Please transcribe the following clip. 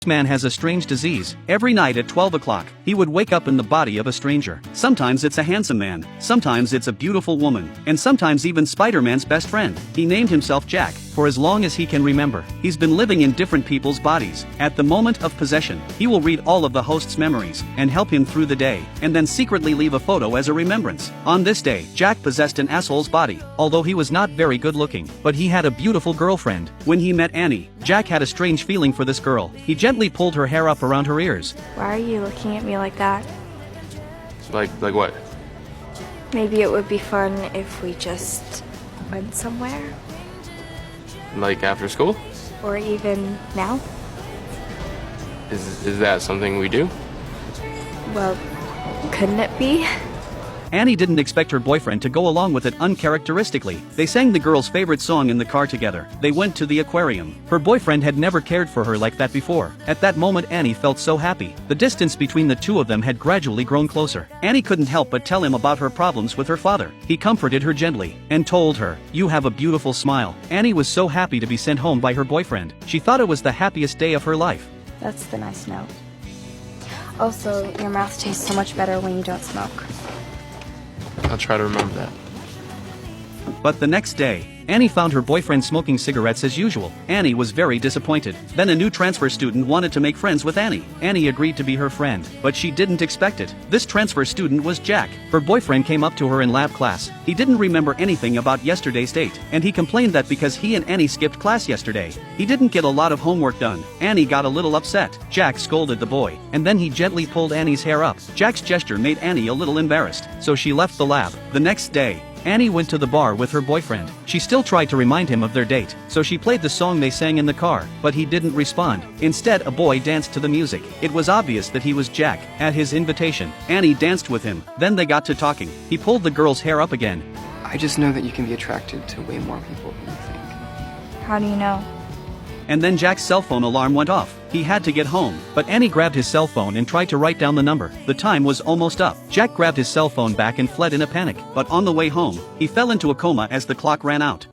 man has a strange disease. Every night at 12 o'clock, he would wake up in the body of a stranger. Sometimes it's a handsome man, sometimes it's a beautiful woman, and sometimes even Spider-Man's best friend. He named himself Jack. For as long as he can remember, he's been living in different people's bodies. At the moment of possession, he will read all of the host's memories and help him through the day, and then secretly leave a photo as a remembrance. On this day, Jack possessed an asshole's body, although he was not very good looking, but he had a beautiful girlfriend. When he met Annie, Jack had a strange feeling for this girl. He gently pulled her hair up around her ears. Why are you looking at me like that? Like what? Maybe it would be fun if we just went somewhere. Like after school? Or even now. Is that something we do? Well, couldn't it be? Annie didn't expect her boyfriend to go along with it uncharacteristically. They sang the girl's favorite song in the car together. They went to the aquarium. Her boyfriend had never cared for her like that before. At that moment Annie felt so happy. The distance between the two of them had gradually grown closer. Annie couldn't help but tell him about her problems with her father. He comforted her gently and told her, "You have a beautiful smile." Annie was so happy to be sent home by her boyfriend. She thought it was the happiest day of her life. That's the nice note. Also, your mouth tastes so much better when you don't smoke. I'll try to remember that. But the next day, Annie found her boyfriend smoking cigarettes as usual. Annie was very disappointed. Then a new transfer student wanted to make friends with Annie. Annie agreed to be her friend, but she didn't expect it. This transfer student was Jack. Her boyfriend came up to her in lab class. He didn't remember anything about yesterday's date, and he complained that because he and Annie skipped class yesterday, he didn't get a lot of homework done. Annie got a little upset. Jack scolded the boy, and then he gently pulled Annie's hair up. Jack's gesture made Annie a little embarrassed, so she left the lab. The next day, Annie went to the bar with her boyfriend. She still tried to remind him of their date, so she played the song they sang in the car, but he didn't respond. Instead, a boy danced to the music. It was obvious that he was Jack. At his invitation, Annie danced with him. Then they got to talking. He pulled the girl's hair up again. I just know that you can be attracted to way more people than you think. How do you know? And then Jack's cell phone alarm went off. He had to get home, but Annie grabbed his cell phone and tried to write down the number. The time was almost up. Jack grabbed his cell phone back and fled in a panic, but on the way home, he fell into a coma as the clock ran out.